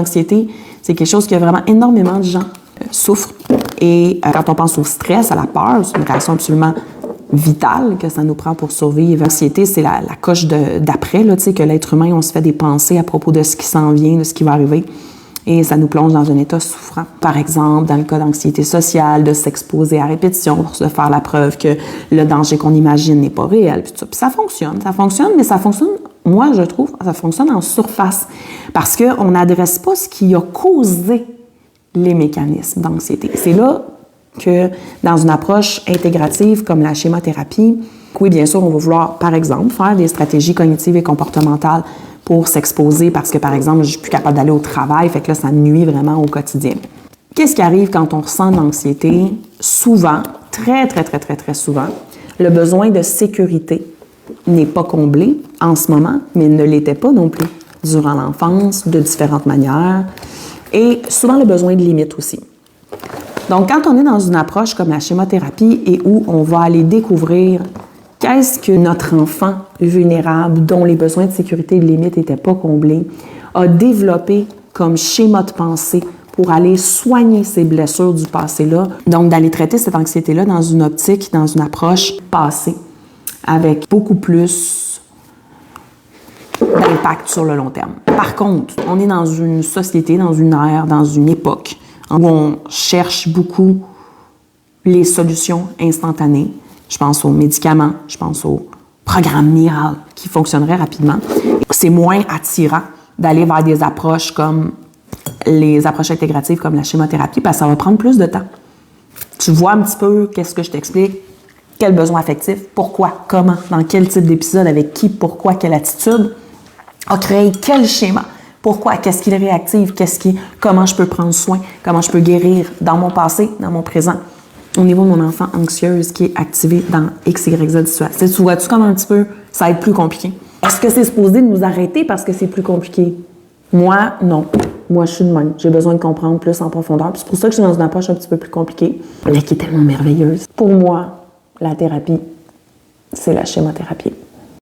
L'anxiété, c'est quelque chose que vraiment énormément de gens souffrent. Et quand on pense au stress, à la peur, c'est une réaction absolument vitale que ça nous prend pour survivre. L'anxiété, c'est la coche d'après, là, tu sais, que l'être humain, on se fait des pensées à propos de ce qui s'en vient, de ce qui va arriver. Et ça nous plonge dans un état souffrant. Par exemple, dans le cas d'anxiété sociale, de s'exposer à répétition pour se faire la preuve que le danger qu'on imagine n'est pas réel. Puis ça fonctionne, mais ça fonctionne, moi je trouve, ça fonctionne en surface. Parce qu'on n'adresse pas ce qui a causé les mécanismes d'anxiété. C'est là que dans une approche intégrative comme la schémothérapie, oui, bien sûr, on va vouloir, par exemple, faire des stratégies cognitives et comportementales pour s'exposer parce que, par exemple, je ne suis plus capable d'aller au travail, fait que là, ça nuit vraiment au quotidien. Qu'est-ce qui arrive quand on ressent de l'anxiété? Souvent, très souvent, le besoin de sécurité n'est pas comblé en ce moment, mais ne l'était pas non plus durant l'enfance, de différentes manières, et souvent le besoin de limite aussi. Donc, quand on est dans une approche comme la schémothérapie et où on va aller découvrir qu'est-ce que notre enfant vulnérable, dont les besoins de sécurité et de limite n'étaient pas comblés, a développé comme schéma de pensée pour aller soigner ces blessures du passé-là, donc d'aller traiter cette anxiété-là dans une optique, dans une approche passée, avec beaucoup plus d'impact sur le long terme. Par contre, on est dans une société, dans une ère, dans une époque où on cherche beaucoup les solutions instantanées. Je pense aux médicaments, je pense aux programmes miracles qui fonctionneraient rapidement. C'est moins attirant d'aller vers des approches comme les approches intégratives comme la schémothérapie parce que ça va prendre plus de temps. Tu vois un petit peu qu'est-ce que je t'explique, quel besoin affectif, pourquoi, comment, dans quel type d'épisode, avec qui, pourquoi, quelle attitude, a créé quel schéma, pourquoi, qu'est-ce qu'il réactive, comment je peux prendre soin, comment je peux guérir dans mon passé, dans mon présent. Au niveau de mon enfant anxieuse qui est activé dans X, Y, Z situation. Tu vois-tu comme un petit peu, ça va être plus compliqué. Est-ce que c'est supposé nous arrêter parce que c'est plus compliqué? Moi, non. Moi, je suis de même. J'ai besoin de comprendre plus en profondeur. Puis c'est pour ça que je suis dans une approche un petit peu plus compliquée, mais qui est tellement merveilleuse. Pour moi, la thérapie, c'est la schémothérapie.